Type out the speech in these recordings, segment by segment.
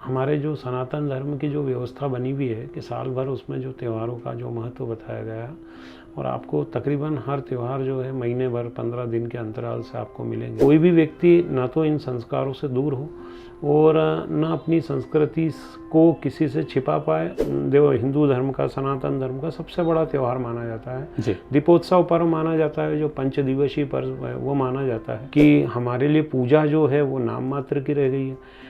हमारे जो सनातन धर्म की जो व्यवस्था बनी हुई है कि साल भर उसमें जो त्योहारों का जो महत्व बताया गया है, और आपको तकरीबन हर त्यौहार जो है महीने भर 15 दिन के अंतराल से आपको मिलेंगे। कोई भी व्यक्ति ना तो इन संस्कारों से दूर हो और ना अपनी संस्कृति को किसी से छिपा पाए। देखो, हिंदू धर्म का, सनातन धर्म का सबसे बड़ा त्यौहार माना जाता है दीपोत्सव पर्व माना जाता है, जो 5 दिवसीय पर्व है वो माना जाता है कि हमारे लिए पूजा जो है वो नाम मात्र की रह गई है।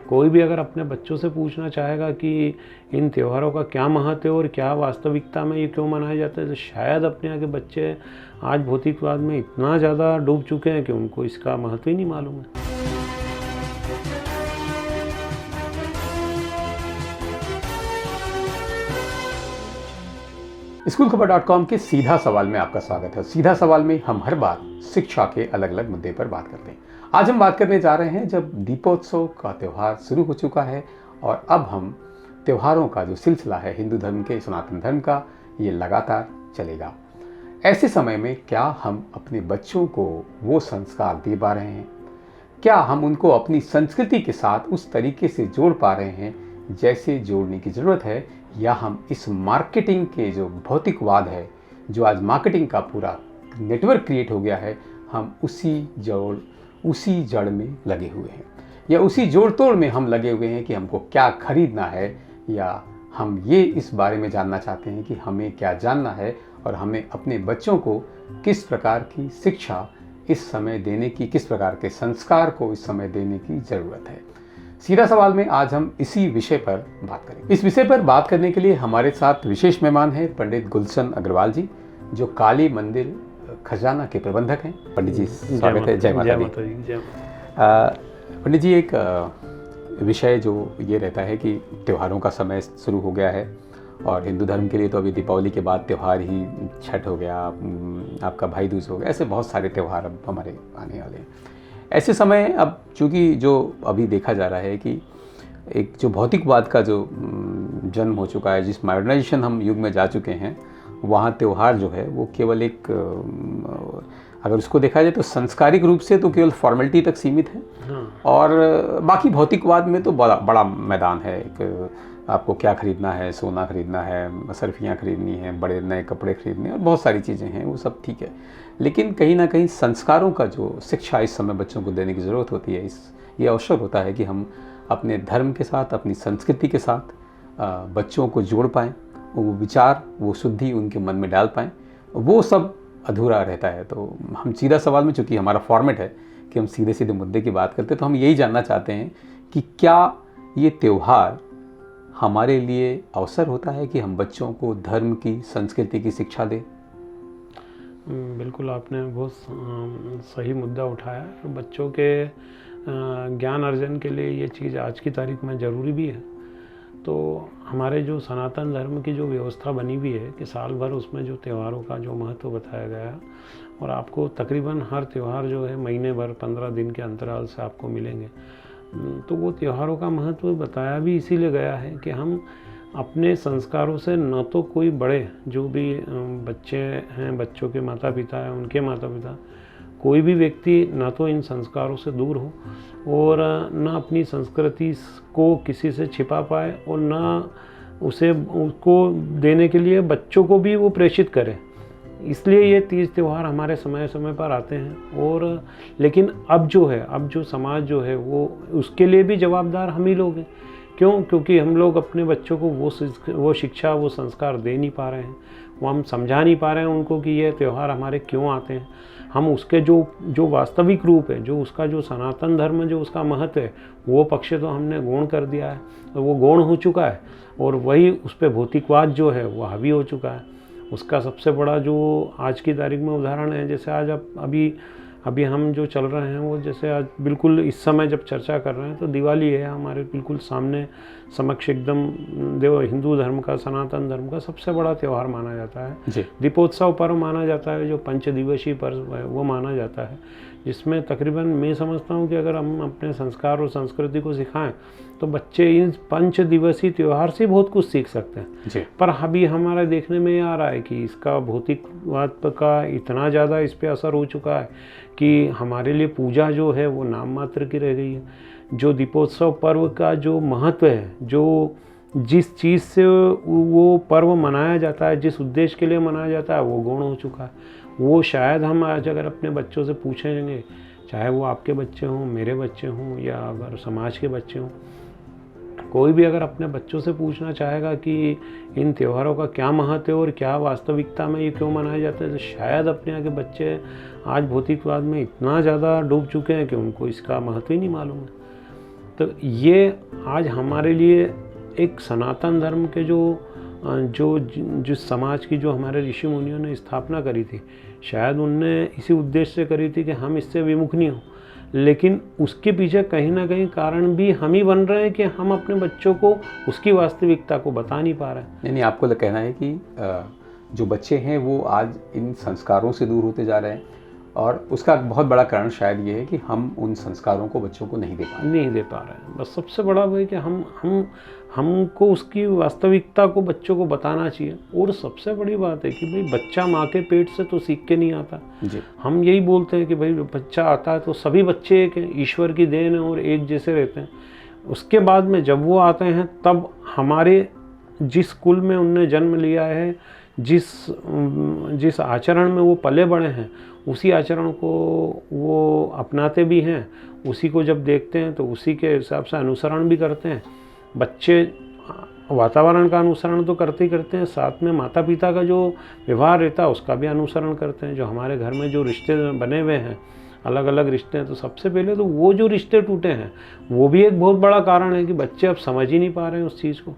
कोई भी अगर अपने बच्चों से पूछना चाहेगा कि इन त्योहारों का क्या महत्व है और क्या वास्तविकता में ये क्यों मनाया जाता है, तो शायद अपने यहाँ के बच्चे आज भौतिकवाद में इतना ज़्यादा डूब चुके हैं कि उनको इसका महत्व ही नहीं मालूम है। SchoolKhobar.com के सीधा सवाल में आपका स्वागत है। सीधा सवाल में हम हर बार शिक्षा के अलग अलग मुद्दे पर बात करते हैं। आज हम बात करने जा रहे हैं जब दीपोत्सव का त्यौहार शुरू हो चुका है और अब हम त्योहारों का जो सिलसिला है हिंदू धर्म के, सनातन धर्म का, ये लगातार चलेगा। ऐसे समय में क्या हम अपने बच्चों को वो संस्कार दे पा रहे हैं? क्या हम उनको अपनी संस्कृति के साथ उस तरीके से जोड़ पा रहे हैं जैसे जोड़ने की ज़रूरत है, या हम इस मार्केटिंग के जो भौतिकवाद है, जो आज मार्केटिंग का पूरा नेटवर्क क्रिएट हो गया है, हम उसी जड़ में लगे हुए हैं, या उसी जोड़ तोड़ में हम लगे हुए हैं कि हमको क्या खरीदना है, या हम ये इस बारे में जानना चाहते हैं कि हमें क्या जानना है और हमें अपने बच्चों को किस प्रकार की शिक्षा इस समय देने की, किस प्रकार के संस्कार को इस समय देने की ज़रूरत है। सीधा सवाल में आज हम इसी विषय पर बात करेंगे। इस विषय पर बात करने के लिए हमारे साथ विशेष मेहमान हैं पंडित गुलशन अग्रवाल जी, जो काली मंदिर खजाना के प्रबंधक हैं। पंडित जी स्वागत है। जय माता दी। पंडित जी, एक विषय जो ये रहता है कि त्योहारों का समय शुरू हो गया है और हिंदू धर्म के लिए तो अभी दीपावली के बाद त्यौहार ही छठ हो गया, आपका भाई दूज हो गया, ऐसे बहुत सारे त्यौहार अब हमारे आने वाले हैं। ऐसे समय अब चूँकि जो अभी देखा जा रहा है कि एक जो भौतिकवाद का जो जन्म हो चुका है, जिस मॉडर्नाइजेशन हम युग में जा चुके हैं, वहाँ त्यौहार जो है वो केवल एक, अगर उसको देखा जाए तो सांस्कारिक रूप से तो केवल फॉर्मेलिटी तक सीमित है। और बाकी भौतिकवाद में तो बड़ा मैदान है। एक आपको क्या खरीदना है, सोना खरीदना है, सर्फियाँ खरीदनी है, बड़े नए कपड़े खरीदने और बहुत सारी चीज़ें हैं, वो सब ठीक है। लेकिन कहीं ना कहीं संस्कारों का जो शिक्षा इस समय बच्चों को देने की ज़रूरत होती है, ये आवश्यक होता है कि हम अपने धर्म के साथ, अपनी संस्कृति के साथ बच्चों को जोड़ पाएँ, वो विचार, वो शुद्धि उनके मन में डाल पाएँ। वो सब अधूरा रहता है। तो हम सीधा सवाल में, चूँकि हमारा फॉर्मेट है कि हम सीधे सीधे मुद्दे की बात करते हैं, तो हम यही जानना चाहते हैं कि क्या ये त्यौहार हमारे लिए अवसर होता है कि हम बच्चों को धर्म की, संस्कृति की शिक्षा दें? बिल्कुल, आपने बहुत सही मुद्दा उठाया। बच्चों के ज्ञान अर्जन के लिए ये चीज़ आज की तारीख में ज़रूरी भी है। तो हमारे जो सनातन धर्म की जो व्यवस्था बनी हुई है कि साल भर उसमें जो त्योहारों का जो महत्व बताया गया है, और आपको तकरीबन हर त्यौहार जो है महीने भर 15 दिन के अंतराल से आपको मिलेंगे। तो वो त्योहारों का महत्व बताया भी इसीलिए गया है कि हम अपने संस्कारों से न तो कोई बड़े, जो भी बच्चे हैं, बच्चों के माता पिता हैं, उनके माता पिता, कोई भी व्यक्ति ना तो इन संस्कारों से दूर हो और ना अपनी संस्कृति को किसी से छिपा पाए, और ना उसको देने के लिए बच्चों को भी वो प्रेषित करे। इसलिए ये तीज त्यौहार हमारे समय समय पर आते हैं। और लेकिन अब जो समाज जो है वो उसके लिए भी जवाबदार हम ही लोग हैं। क्यों? क्योंकि हम लोग अपने बच्चों को वो शिक्षा, वो संस्कार दे नहीं पा रहे हैं, वो हम समझा नहीं पा रहे हैं उनको कि ये त्यौहार हमारे क्यों आते हैं। हम उसके जो वास्तविक रूप है, जो उसका जो सनातन धर्म, जो उसका महत्व है, वो पक्ष तो हमने गौण कर दिया है, तो वो गौण हो चुका है, और वही उस पर भौतिकवाद जो है वो हावी हो चुका है। उसका सबसे बड़ा जो आज की तारीख में उदाहरण है, जैसे आज अभी हम जो चल रहे हैं, वो जैसे आज बिल्कुल इस समय जब चर्चा कर रहे हैं तो दिवाली है हमारे बिल्कुल सामने समक्ष एकदम। देखो, हिंदू धर्म का, सनातन धर्म का सबसे बड़ा त्यौहार माना जाता है। दीपोत्सव पर्व माना जाता है, जो 5 दिवसीय पर्व है वो माना जाता है, जिसमें तकरीबन मैं समझता हूँ कि अगर हम अपने संस्कार और संस्कृति को सिखाएं तो बच्चे इन 5 दिवसीय त्यौहार से बहुत कुछ सीख सकते हैं। पर अभी हमारे देखने में आ रहा है कि इसका भौतिकवाद का इतना ज़्यादा इस पर असर हो चुका है कि हमारे लिए पूजा जो है वो नाम मात्र की रह गई है। जो दीपोत्सव पर्व का जो महत्व है, जो जिस चीज़ से वो पर्व मनाया जाता है, जिस उद्देश्य के लिए मनाया जाता है, वो गौण हो चुका है। वो शायद हम आज अगर अपने बच्चों से पूछेंगे, चाहे वो आपके बच्चे हों, मेरे बच्चे हों, या अगर समाज के बच्चे हों, कोई भी अगर अपने बच्चों से पूछना चाहेगा कि इन त्योहारों का क्या महत्व है और क्या वास्तविकता में ये क्यों मनाए जाते हैं, तो शायद अपने आगे बच्चे आज भौतिकवाद में इतना ज़्यादा डूब चुके हैं कि उनको इसका महत्व ही नहीं मालूम है। तो ये आज हमारे लिए एक सनातन धर्म के जिस समाज की जो हमारे ऋषि मुनियों ने स्थापना करी थी, शायद उनने इसी उद्देश्य से करी थी कि हम इससे विमुख नहीं हों, लेकिन उसके पीछे कहीं ना कहीं कारण भी हम ही बन रहे हैं कि हम अपने बच्चों को उसकी वास्तविकता को बता नहीं पा रहे हैं। यानी आपको तो कहना है कि जो बच्चे हैं वो आज इन संस्कारों से दूर होते जा रहे हैं, और उसका बहुत बड़ा कारण शायद ये है कि हम उन संस्कारों को बच्चों को नहीं दे पा रहे हैं। बस सबसे बड़ा वो है कि हमको उसकी वास्तविकता को बच्चों को बताना चाहिए। और सबसे बड़ी बात है कि भाई बच्चा माँ के पेट से तो सीख के नहीं आता जी। हम यही बोलते हैं कि भाई बच्चा आता है तो सभी बच्चे एक ईश्वर की देन है और एक जैसे रहते हैं। उसके बाद में जब वो आते हैं तब हमारे जिस कुल में उनने जन्म लिया है, जिस आचरण में वो पले बड़े हैं, उसी आचरण को वो अपनाते भी हैं, उसी को जब देखते हैं तो उसी के हिसाब से अनुसरण भी करते हैं। बच्चे वातावरण का अनुसरण तो करते ही करते हैं, साथ में माता पिता का जो व्यवहार रहता है उसका भी अनुसरण करते हैं। जो हमारे घर में जो रिश्ते बने हुए हैं, अलग अलग रिश्ते हैं, तो सबसे पहले तो वो जो रिश्ते टूटे हैं वो भी एक बहुत बड़ा कारण है कि बच्चे अब समझ ही नहीं पा रहे हैं उस चीज़ को।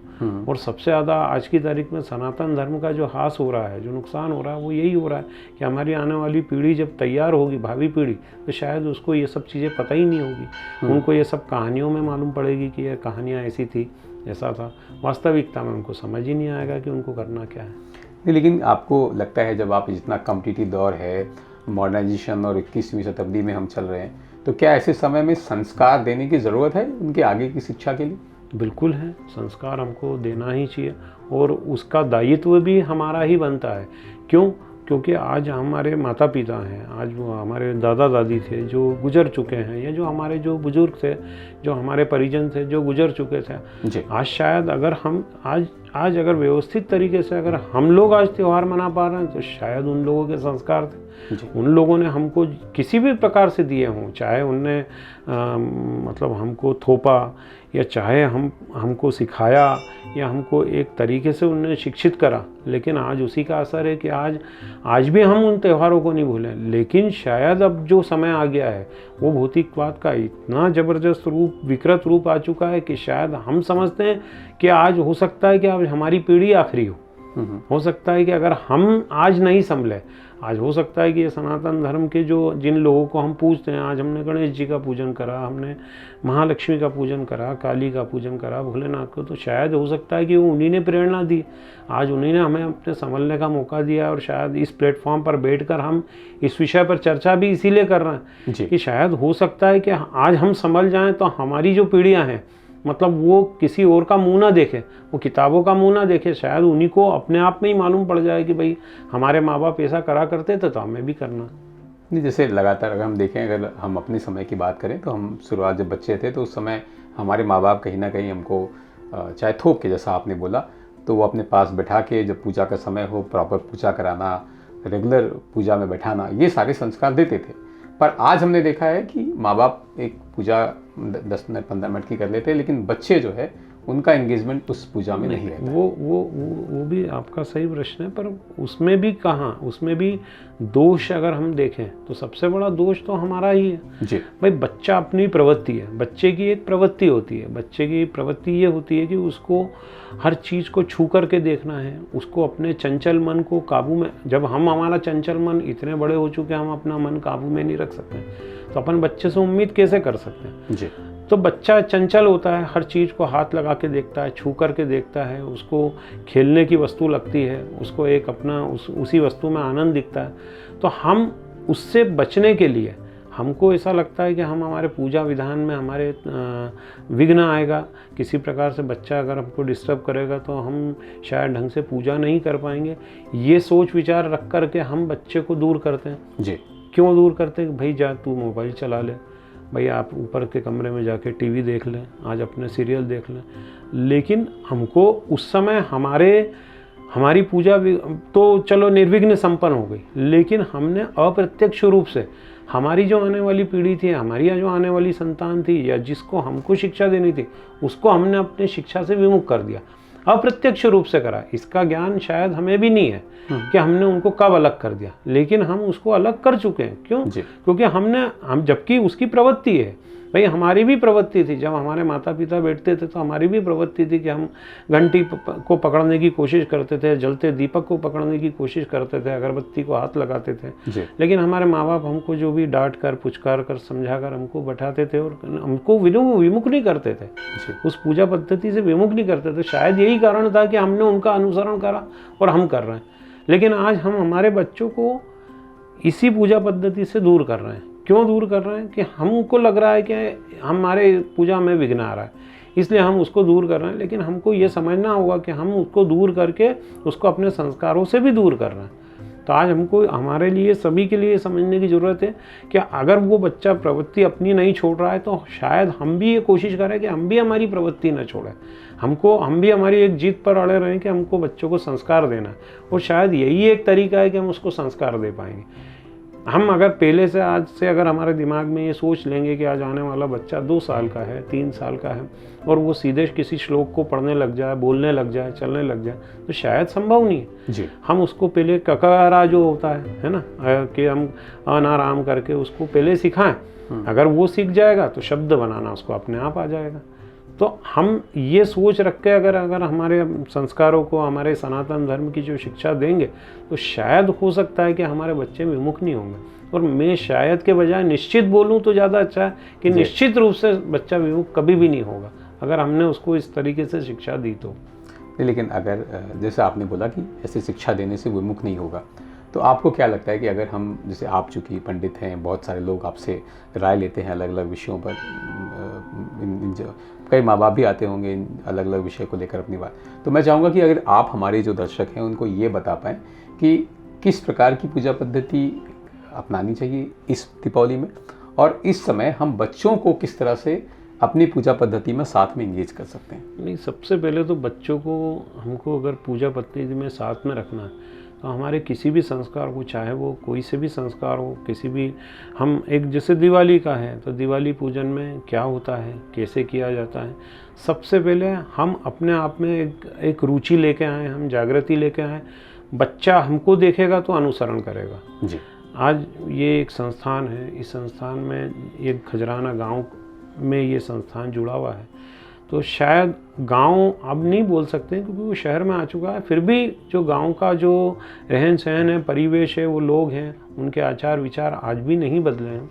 और सबसे ज़्यादा आज की तारीख में सनातन धर्म का जो हास हो रहा है, जो नुकसान हो रहा है, वो यही हो रहा है कि हमारी आने वाली पीढ़ी जब तैयार होगी, भावी पीढ़ी, तो शायद उसको ये सब चीज़ें पता ही नहीं होगी। उनको ये सब कहानियों में मालूम पड़ेगी कि ये कहानियाँ ऐसी थी, ऐसा था। वास्तविकता में उनको समझ ही नहीं आएगा कि उनको करना क्या है। नहीं, लेकिन आपको लगता है जब आप जितना कॉम्पिटिटिव दौर है, मॉडर्नाइजेशन और 21वीं शताब्दी में हम चल रहे हैं, तो क्या ऐसे समय में संस्कार देने की ज़रूरत है उनके आगे की शिक्षा के लिए? बिल्कुल है, संस्कार हमको देना ही चाहिए और उसका दायित्व भी हमारा ही बनता है। क्यों? क्योंकि आज हमारे माता पिता हैं, आज वो हमारे दादा दादी थे जो गुजर चुके हैं, या जो हमारे जो बुजुर्ग थे, जो हमारे परिजन थे जो गुजर चुके थे। आज शायद अगर हम आज अगर व्यवस्थित तरीके से अगर हम लोग आज त्यौहार मना पा रहे हैं तो शायद उन लोगों के संस्कार थे। उन लोगों ने हमको किसी भी प्रकार से दिए हों, चाहे उनने मतलब हमको थोपा, या चाहे हमको सिखाया, या हमको एक तरीके से उनने शिक्षित करा, लेकिन आज उसी का असर है कि आज भी हम उन त्योहारों को नहीं भूलें। लेकिन शायद अब जो समय आ गया है वो भौतिकवाद का इतना ज़बरदस्त रूप, विकृत रूप आ चुका है कि शायद हम समझते हैं कि आज हो सकता है कि अब हमारी पीढ़ी आखिरी हो सकता है कि अगर हम आज नहीं संभले, आज हो सकता है कि ये सनातन धर्म के जिन लोगों को हम पूजते हैं, आज हमने गणेश जी का पूजन करा, हमने महालक्ष्मी का पूजन करा, काली का पूजन करा, भोलेनाथ को, तो शायद हो सकता है कि वो उन्हीं ने प्रेरणा दी, आज उन्हीं ने हमें अपने संभलने का मौका दिया। और शायद इस प्लेटफॉर्म पर बैठकर हम इस विषय पर चर्चा भी इसीलिए कर रहे हैं कि शायद हो सकता है कि आज हम संभल जाएँ तो हमारी जो पीढ़ियाँ हैं, मतलब वो किसी और का मुंह ना देखे, वो किताबों का मुंह ना देखे, शायद उन्हीं को अपने आप में ही मालूम पड़ जाए कि भाई हमारे माँ बाप ऐसा करा करते थे तो हमें भी करना। नहीं, जैसे लगातार अगर हम देखें, अगर हम अपने समय की बात करें तो हम शुरुआत जब बच्चे थे तो उस समय हमारे माँ बाप कहीं ना कहीं हमको चाहे थोप के, जैसा आपने बोला, तो वो अपने पास बैठा के जब पूजा का समय हो प्रॉपर पूजा कराना, रेगुलर पूजा में बैठाना, ये सारे संस्कार देते थे। पर आज हमने देखा है कि माँ बाप एक पूजा 10 मिनट 15 मिनट की कर लेते हैं, लेकिन बच्चे जो है उनका एंगेजमेंट उस पूजा में नहीं रहता। वो भी आपका सही प्रश्न है, पर उसमें भी कहाँ, उसमें भी दोष अगर हम देखें तो सबसे बड़ा दोष तो हमारा ही है जी। भाई बच्चा अपनी प्रवृत्ति है, बच्चे की एक प्रवृत्ति होती है, बच्चे की प्रवृत्ति ये होती है कि उसको हर चीज़ को छू करके देखना है, उसको अपने चंचल मन को काबू में, जब हमारा चंचल मन इतने बड़े हो चुके हैं हम अपना मन काबू में नहीं रख सकते, तो अपन बच्चे से उम्मीद कैसे कर सकते हैं जी। तो बच्चा चंचल होता है, हर चीज़ को हाथ लगा के देखता है, छू करके देखता है, उसको खेलने की वस्तु लगती है, उसको एक अपना उसी वस्तु में आनंद दिखता है। तो हम उससे बचने के लिए हमको ऐसा लगता है कि हम हमारे पूजा विधान में हमारे विघ्न आएगा, किसी प्रकार से बच्चा अगर हमको डिस्टर्ब करेगा तो हम शायद ढंग से पूजा नहीं कर पाएंगे। ये सोच विचार रख कर के हम बच्चे को दूर करते हैं जी। क्यों दूर करते हैं? भाई जा तू मोबाइल चला ले, भाई आप ऊपर के कमरे में जाके टीवी देख लें, आज अपने सीरियल देख लें। लेकिन हमको उस समय हमारी पूजा तो चलो निर्विघ्न संपन्न हो गई, लेकिन हमने अप्रत्यक्ष रूप से हमारी जो आने वाली पीढ़ी थी, हमारी जो आने वाली संतान थी, या जिसको हमको शिक्षा देनी थी, उसको हमने अपनी शिक्षा से विमुख कर दिया, अप्रत्यक्ष रूप से करा। इसका ज्ञान शायद हमें भी नहीं है कि हमने उनको कब अलग कर दिया, लेकिन हम उसको अलग कर चुके हैं। क्यों? क्योंकि हम जबकि उसकी प्रवृत्ति है, भाई हमारी भी प्रवृत्ति थी, जब हमारे माता पिता बैठते थे तो हमारी भी प्रवृत्ति थी कि हम घंटी को पकड़ने की कोशिश करते थे, जलते दीपक को पकड़ने की कोशिश करते थे, अगरबत्ती को हाथ लगाते थे। लेकिन हमारे माँ बाप हमको जो भी डांट कर, पुचकार कर, समझा कर हमको बैठाते थे और हमको विमुख नहीं करते थे, उस पूजा पद्धति से विमुख नहीं करते थे। शायद यही कारण था कि हमने उनका अनुसरण करा और हम कर रहे हैं। लेकिन आज हम हमारे बच्चों को इसी पूजा पद्धति से दूर कर रहे हैं। क्यों दूर कर रहे हैं? कि हमको लग रहा है कि हमारे पूजा में विघ्न आ रहा है, इसलिए हम उसको दूर कर रहे हैं। लेकिन हमको ये समझना होगा कि हम उसको दूर करके उसको अपने संस्कारों से भी दूर कर रहे हैं। तो आज हमको, हमारे लिए, सभी के लिए समझने की ज़रूरत है कि अगर वो बच्चा प्रवृत्ति अपनी नहीं छोड़ रहा है तो शायद हम भी ये कोशिश करें कि हम भी हमारी प्रवृत्ति न छोड़ें। हम भी हमारी एक जीत पर अड़े रहें कि हमको बच्चों को संस्कार देना है, और शायद यही एक तरीका है कि हम उसको संस्कार दे पाएंगे। हम अगर पहले से, आज से अगर हमारे दिमाग में ये सोच लेंगे कि आज आने वाला बच्चा 2 साल का है, 3 साल का है, और वो सीधे किसी श्लोक को पढ़ने लग जाए, बोलने लग जाए, चलने लग जाए, तो शायद संभव नहीं है जी। हम उसको पहले ककारा जो होता है ना, कि हम अनाराम करके उसको पहले सिखाएं। अगर वो सीख जाएगा तो शब्द बनाना उसको अपने आप आ जाएगा। तो हम ये सोच रख के अगर हमारे संस्कारों को, हमारे सनातन धर्म की जो शिक्षा देंगे, तो शायद हो सकता है कि हमारे बच्चे विमुख नहीं होंगे। और मैं शायद के बजाय निश्चित बोलूं तो ज़्यादा अच्छा है कि निश्चित रूप से बच्चा विमुख कभी भी नहीं होगा, अगर हमने उसको इस तरीके से शिक्षा दी तो। लेकिन अगर जैसे आपने बोला कि ऐसे शिक्षा देने से विमुख नहीं होगा, तो आपको क्या लगता है कि अगर हम, जैसे आप चूँकि पंडित हैं, बहुत सारे लोग आपसे राय लेते हैं अलग अलग विषयों पर, कई माँ बाप भी आते होंगे इन अलग अलग विषय को लेकर अपनी बात, तो मैं चाहूँगा कि अगर आप हमारे जो दर्शक हैं उनको ये बता पाएँ कि किस प्रकार की पूजा पद्धति अपनानी चाहिए इस दीपावली में, और इस समय हम बच्चों को किस तरह से अपनी पूजा पद्धति में साथ में इंगेज कर सकते हैं। नहीं, सबसे पहले तो बच्चों को हमको अगर पूजा पद्धति में साथ में रखना है तो हमारे किसी भी संस्कार को, चाहे वो कोई से भी संस्कार हो, किसी भी, हम एक जैसे दिवाली का है तो दिवाली पूजन में क्या होता है, कैसे किया जाता है, सबसे पहले हम अपने आप में एक रुचि लेके आए, हम जागृति लेके आए। बच्चा हमको देखेगा तो अनुसरण करेगा जी। आज ये एक संस्थान है, इस संस्थान में एक खजराना गांव में ये संस्थान जुड़ा हुआ है, तो शायद गांव अब नहीं बोल सकते क्योंकि वो शहर में आ चुका है, फिर भी जो गांव का जो रहन सहन है, परिवेश है, वो लोग हैं, उनके आचार विचार आज भी नहीं बदले हैं।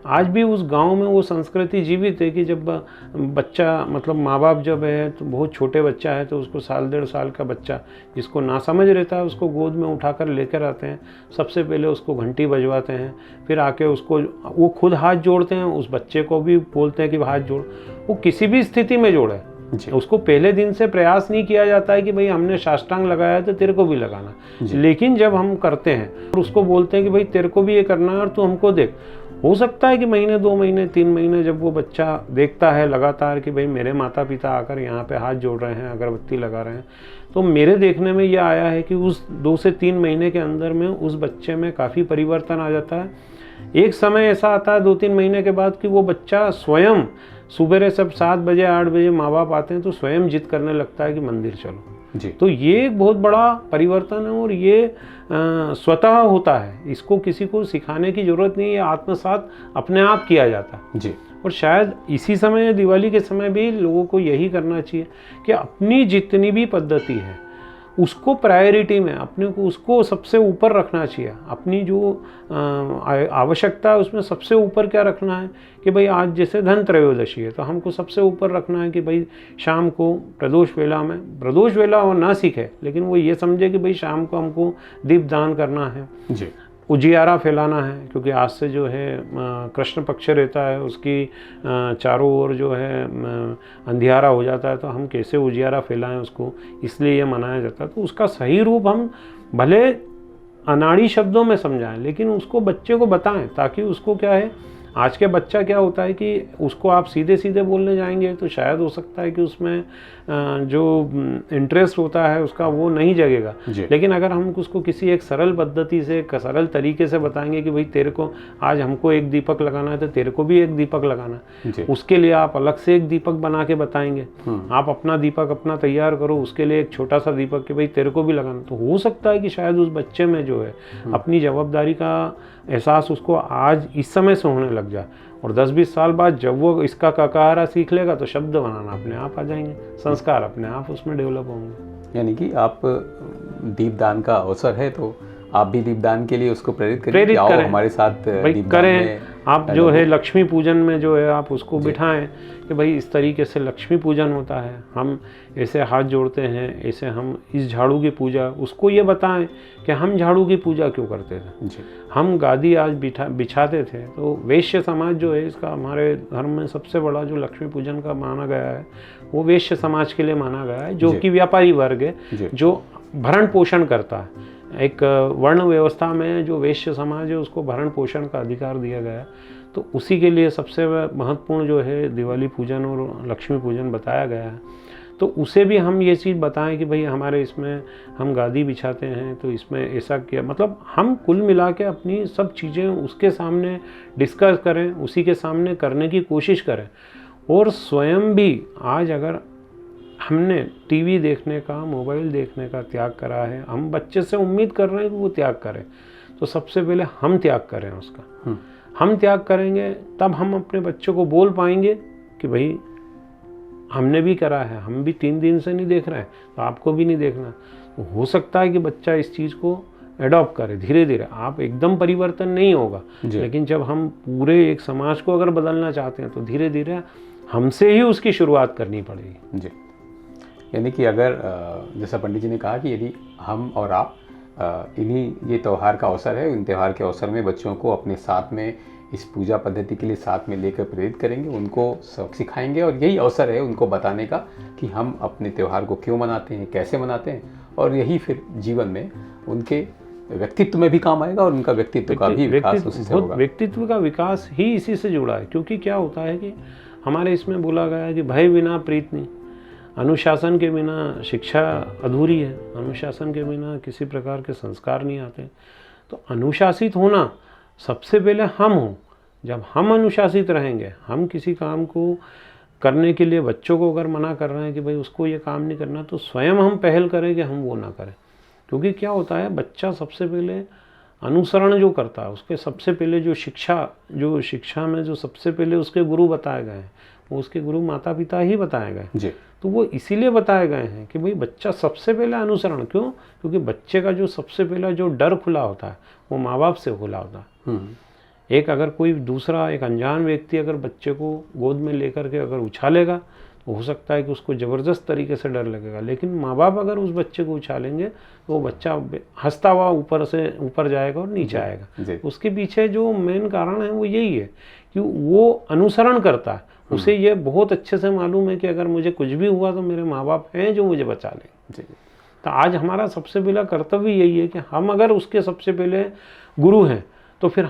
आज भी उस गांव में वो संस्कृति जीवित है कि जब बच्चा, मतलब माँ बाप जब है तो बहुत छोटे बच्चा है तो उसको 1.5 साल का बच्चा जिसको ना समझ रहता है उसको गोद में उठाकर लेकर आते हैं। सबसे पहले उसको घंटी बजवाते हैं, फिर आके उसको, वो खुद हाथ जोड़ते हैं, उस बच्चे को भी बोलते हैं कि हाथ जोड़। वो किसी भी स्थिति में जोड़े, उसको पहले दिन से प्रयास नहीं किया जाता है कि भाई हमने साष्टांग लगाया है तो तेरे को भी लगाना। लेकिन जब हम करते हैं और उसको बोलते हैं कि भाई तेरे को भी ये करना है और तू हमको देख, हो सकता है कि महीने, 2 महीने, 3 महीने जब वो बच्चा देखता है लगातार कि भाई मेरे माता पिता आकर यहाँ पे हाथ जोड़ रहे हैं, अगरबत्ती लगा रहे हैं, तो मेरे देखने में ये आया है कि उस 2 से 3 महीने के अंदर में उस बच्चे में काफ़ी परिवर्तन आ जाता है। एक समय ऐसा आता है 2-3 महीने के बाद कि वो बच्चा स्वयं सुबह सब 7 बजे 8 बजे माँ बाप आते हैं तो स्वयं जिद करने लगता है कि मंदिर चलो जी। तो ये एक बहुत बड़ा परिवर्तन है और ये स्वतः होता है, इसको किसी को सिखाने की जरूरत नहीं है, आत्मसात अपने आप किया जाता है जी। और शायद इसी समय, दिवाली के समय भी लोगों को यही करना चाहिए कि अपनी जितनी भी पद्धति है उसको प्रायोरिटी में, अपने को उसको सबसे ऊपर रखना चाहिए। अपनी जो आवश्यकता है उसमें सबसे ऊपर क्या रखना है कि भाई आज जैसे धन त्रयोदशी है तो हमको सबसे ऊपर रखना है कि भाई शाम को प्रदोष वेला में, प्रदोष वेला वो ना सीखे लेकिन वो ये समझे कि भाई शाम को हमको दीप दान करना है जी, उजियारा फैलाना है, क्योंकि आज से जो है कृष्ण पक्ष रहता है, उसकी चारों ओर जो है अंधियारा हो जाता है, तो हम कैसे उजियारा फैलाएं उसको, इसलिए ये मनाया जाता है। तो उसका सही रूप हम भले अनाड़ी शब्दों में समझाएं लेकिन उसको बच्चे को बताएं ताकि उसको क्या है आज के बच्चा क्या होता है कि उसको आप सीधे सीधे बोलने जाएंगे तो शायद हो सकता है कि उसमें जो इंटरेस्ट होता है उसका वो नहीं जगेगा। लेकिन अगर हम उसको किसी एक सरल पद्धति से, सरल तरीके से बताएंगे कि भाई तेरे को आज हमको एक दीपक लगाना है तो तेरे को भी एक दीपक लगाना है, उसके लिए आप अलग से एक दीपक बना के बताएंगे। आप अपना दीपक अपना तैयार करो, उसके लिए एक छोटा सा दीपक कि भाई तेरे को भी लगाना। तो हो सकता है कि शायद उस बच्चे में जो है अपनी जवाबदारी का एहसास उसको आज इस समय से होने लग जाए, और 10-20 साल बाद जब वो इसका ककारा सीख लेगा तो शब्द बनाना अपने आप आ जाएंगे, संस्कार अपने आप उसमें डेवलप होंगे। यानी कि आप दीपदान का अवसर है तो आप भी दीपदान के लिए उसको प्रेरित करें, हमारे साथ करें। आप जो है लक्ष्मी पूजन में जो है आप उसको बिठाएं कि भाई इस तरीके से लक्ष्मी पूजन होता है, हम ऐसे हाथ जोड़ते हैं, ऐसे हम इस झाड़ू की पूजा, उसको ये बताएं कि हम झाड़ू की पूजा क्यों करते थे। हम गादी आज बिछाते थे तो वैश्य समाज जो है इसका हमारे धर्म में सबसे बड़ा जो लक्ष्मी पूजन का माना गया है वो वैश्य समाज के लिए माना गया है, जो कि व्यापारी वर्ग है, जो भरण पोषण करता है। एक वर्ण व्यवस्था में जो वैश्य समाज है उसको भरण पोषण का अधिकार दिया गया है, तो उसी के लिए सबसे महत्वपूर्ण जो है दिवाली पूजन और लक्ष्मी पूजन बताया गया है। तो उसे भी हम ये चीज़ बताएं कि भाई हमारे इसमें हम गादी बिछाते हैं तो इसमें ऐसा किया, मतलब हम कुल मिला के अपनी सब चीज़ें उसके सामने डिस्कस करें, उसी के सामने करने की कोशिश करें। और स्वयं भी आज अगर हमने टीवी देखने का, मोबाइल देखने का त्याग करा है, हम बच्चे से उम्मीद कर रहे हैं कि वो त्याग करें, तो सबसे पहले हम त्याग करें उसका। हम त्याग करेंगे तब हम अपने बच्चों को बोल पाएंगे कि भाई हमने भी करा है, हम भी 3 दिन से नहीं देख रहे हैं तो आपको भी नहीं देखना। तो हो सकता है कि बच्चा इस चीज़ को एडॉप्ट करे धीरे धीरे। आप एकदम परिवर्तन नहीं होगा, लेकिन जब हम पूरे एक समाज को अगर बदलना चाहते हैं तो धीरे धीरे हमसे ही उसकी शुरुआत करनी पड़ेगी। जी, यानी कि अगर जैसा पंडित जी ने कहा कि यदि हम और आप इन्हीं ये त्यौहार का अवसर है, इन त्यौहार के अवसर में बच्चों को अपने साथ में इस पूजा पद्धति के लिए साथ में लेकर प्रेरित करेंगे, उनको सब सिखाएंगे, और यही अवसर है उनको बताने का कि हम अपने त्यौहार को क्यों मनाते हैं, कैसे मनाते हैं, और यही फिर जीवन में उनके व्यक्तित्व में भी काम आएगा और उनका व्यक्तित्व का भी विकास उसी से होगा। व्यक्तित्व का विकास ही इसी से जुड़ा है, क्योंकि क्या होता है कि हमारे इसमें बोला गया है कि भय बिना प्रीत नहीं, अनुशासन के बिना शिक्षा अधूरी है, अनुशासन के बिना किसी प्रकार के संस्कार नहीं आते। तो अनुशासित होना सबसे पहले हम हों। जब हम अनुशासित रहेंगे, हम किसी काम को करने के लिए बच्चों को अगर मना कर रहे हैं कि भाई उसको ये काम नहीं करना, तो स्वयं हम पहल करें कि हम वो ना करें। क्योंकि क्या होता है, बच्चा सबसे पहले अनुसरण जो करता है, उसके सबसे पहले जो शिक्षा में जो सबसे पहले उसके गुरु बताए गए हैं, वो उसके गुरु माता पिता ही बताए गए। तो वो इसीलिए बताए गए हैं कि भाई बच्चा सबसे पहले अनुसरण, क्यों? क्योंकि बच्चे का जो सबसे पहला जो डर खुला होता है वो माँ बाप से खुला होता है। एक अगर कोई दूसरा एक अनजान व्यक्ति अगर बच्चे को गोद में लेकर के अगर उछालेगा तो हो सकता है कि उसको ज़बरदस्त तरीके से डर लगेगा, लेकिन माँ बाप अगर उस बच्चे को उछालेंगे तो वो बच्चा हंसता हुआ ऊपर से ऊपर जाएगा और नीचे आएगा। उसके पीछे जो मेन कारण है वो यही है कि वो अनुसरण करता है। उसे ये बहुत अच्छे से मालूम है कि अगर मुझे कुछ भी हुआ तो मेरे माँ बाप हैं जो मुझे बचा लेंगे। तो आज हमारा सबसे पहला कर्तव्य यही है कि हम अगर उसके सबसे पहले गुरु हैं तो फिर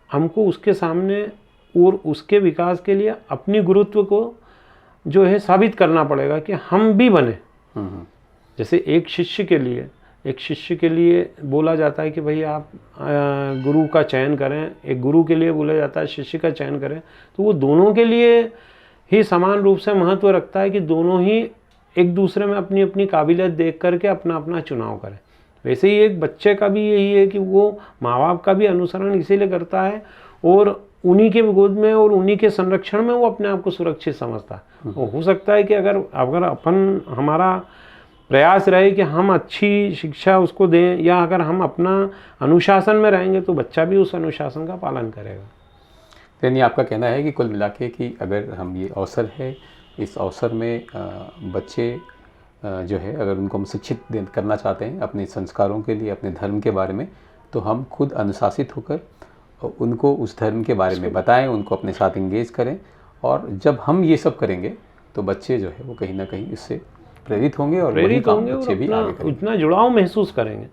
हमको उसके सामने और उसके विकास के लिए अपनी गुरुत्व को जो है साबित करना पड़ेगा कि हम भी बने। जैसे एक शिष्य के लिए बोला जाता है कि भाई आप गुरु का चयन करें, एक गुरु के लिए बोला जाता है शिष्य का चयन करें, तो वो दोनों के लिए ही समान रूप से महत्व रखता है कि दोनों ही एक दूसरे में अपनी अपनी काबिलियत देख करके अपना अपना चुनाव करें। वैसे ही एक बच्चे का भी यही है कि वो माँ बाप का भी अनुसरण इसीलिए करता है और उन्हीं के गोद में और उन्हीं के संरक्षण में वो अपने आप को सुरक्षित समझता है। वो हो सकता है कि अगर हमारा प्रयास रहे कि हम अच्छी शिक्षा उसको दें, या अगर हम अपना अनुशासन में रहेंगे तो बच्चा भी उस अनुशासन का पालन करेगा। यानी आपका कहना है कि कुल मिला के कि अगर हम ये अवसर है, इस अवसर में बच्चे जो है अगर उनको हम शिक्षित करना चाहते हैं अपने संस्कारों के लिए, अपने धर्म के बारे में, तो हम खुद अनुशासित होकर उनको उस धर्म के बारे में बताएं, उनको अपने साथ इंगेज करें, और जब हम ये सब करेंगे तो बच्चे जो है वो कहीं ना कहीं इससे प्रेरित होंगे और वही प्रेरित काम होंगे बच्चे और भी आगे करेंगे। उतना जुड़ाव महसूस करेंगे।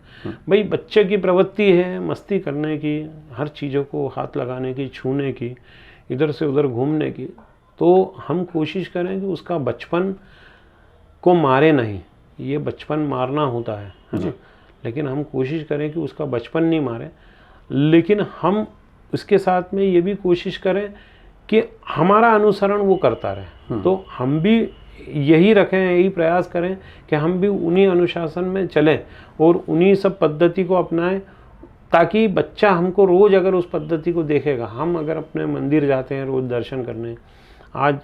भाई बच्चे की प्रवृत्ति है मस्ती करने की, हर चीज़ों को हाथ लगाने की, छूने की, इधर से उधर घूमने की, तो हम कोशिश करें कि उसका बचपन को मारे नहीं। ये बचपन मारना होता है ना, लेकिन हम कोशिश करें कि उसका बचपन नहीं मारे, लेकिन हम उसके साथ में ये भी कोशिश करें कि हमारा अनुसरण वो करता रहे। तो हम भी यही रखें, यही प्रयास करें कि हम भी उन्हीं अनुशासन में चलें और उन्हीं सब पद्धति को अपनाएं, ताकि बच्चा हमको रोज़ अगर उस पद्धति को देखेगा, हम अगर अपने मंदिर जाते हैं रोज़ दर्शन करने, आज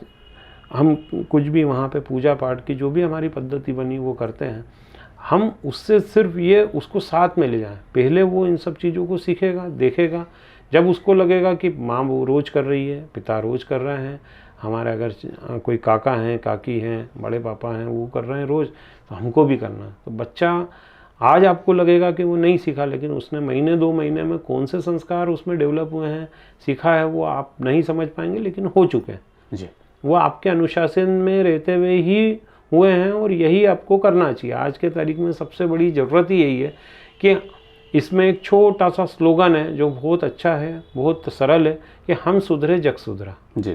हम कुछ भी वहाँ पे पूजा पाठ की जो भी हमारी पद्धति बनी वो करते हैं, हम उससे सिर्फ ये उसको साथ में ले जाएं। पहले वो इन सब चीज़ों को सीखेगा, देखेगा, जब उसको लगेगा कि माँ वो रोज़ कर रही है, पिता रोज़ कर रहे हैं, हमारे अगर कोई काका हैं, काकी हैं, बड़े पापा हैं, वो कर रहे हैं रोज़, तो हमको भी करना है। तो बच्चा आज आपको लगेगा कि वो नहीं सीखा, लेकिन उसने महीने 2 महीने में कौन से संस्कार उसमें डेवलप हुए हैं, सीखा है, वो आप नहीं समझ पाएंगे, लेकिन हो चुके हैं जी। वो आपके अनुशासन में रहते हुए ही हुए हैं और यही आपको करना चाहिए। आज के तारीख में सबसे बड़ी ज़रूरत ही यही है कि इसमें एक छोटा सा स्लोगन है जो बहुत अच्छा है, बहुत सरल है, कि हम सुधरे जग सुधरा। जी।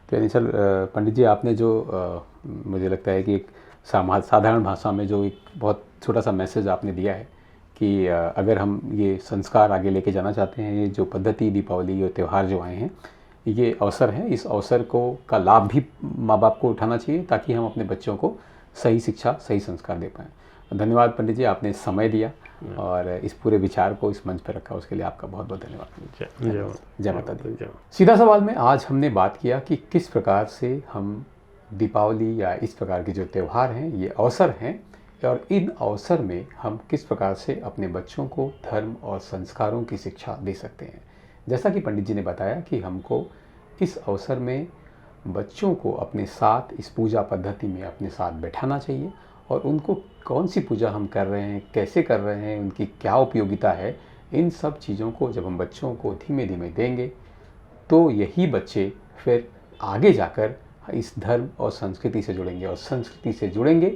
तो यानी सर पंडित जी आपने जो मुझे लगता है कि एक साधारण भाषा में जो एक बहुत छोटा सा मैसेज आपने दिया है कि अगर हम ये संस्कार आगे लेके जाना चाहते हैं, ये जो पद्धति दीपावली और त्यौहार जो आए हैं, ये अवसर है, इस अवसर को का लाभ भी माँ बाप को उठाना चाहिए ताकि हम अपने बच्चों को सही शिक्षा, सही संस्कार दे पाएँ। धन्यवाद पंडित जी, आपने समय दिया और इस पूरे विचार को इस मंच पर रखा, उसके लिए आपका बहुत बहुत धन्यवाद। जय माता दी। सीधा सवाल में आज हमने बात किया कि किस प्रकार से हम दीपावली या इस प्रकार के जो त्यौहार हैं, ये अवसर हैं, और इन अवसर में हम किस प्रकार से अपने बच्चों को धर्म और संस्कारों की शिक्षा दे सकते हैं। जैसा कि पंडित जी ने बताया कि हमको इस अवसर में बच्चों को अपने साथ इस पूजा पद्धति में अपने साथ बैठाना चाहिए और उनको कौन सी पूजा हम कर रहे हैं, कैसे कर रहे हैं, उनकी क्या उपयोगिता है, इन सब चीज़ों को जब हम बच्चों को धीमे धीमे देंगे तो यही बच्चे फिर आगे जाकर इस धर्म और संस्कृति से जुड़ेंगे, और संस्कृति से जुड़ेंगे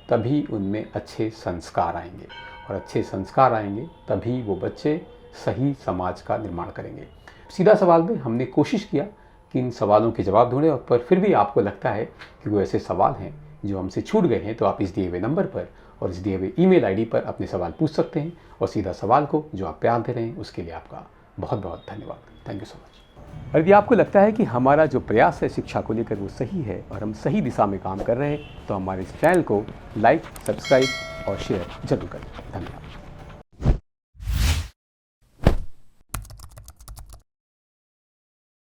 तभी उनमें अच्छे संस्कार आएंगे, और अच्छे संस्कार आएंगे तभी वो बच्चे सही समाज का निर्माण करेंगे। सीधा सवाल में हमने कोशिश किया कि इन सवालों के जवाब ढूंढें, और पर फिर भी आपको लगता है कि वो ऐसे सवाल हैं जो हमसे छूट गए हैं, तो आप इस दिए हुए नंबर पर और इस दिए हुए ईमेल आईडी पर अपने सवाल पूछ सकते हैं। और सीधा सवाल को जो आप प्यार दे रहे हैं उसके लिए आपका बहुत बहुत धन्यवाद। Thank you so much. और यदि आपको लगता है कि हमारा जो प्रयास है शिक्षा को लेकर वो सही है और हम सही दिशा में काम कर रहे हैं, तो हमारे इस चैनल को लाइक, सब्सक्राइब और शेयर जरूर करें। धन्यवाद।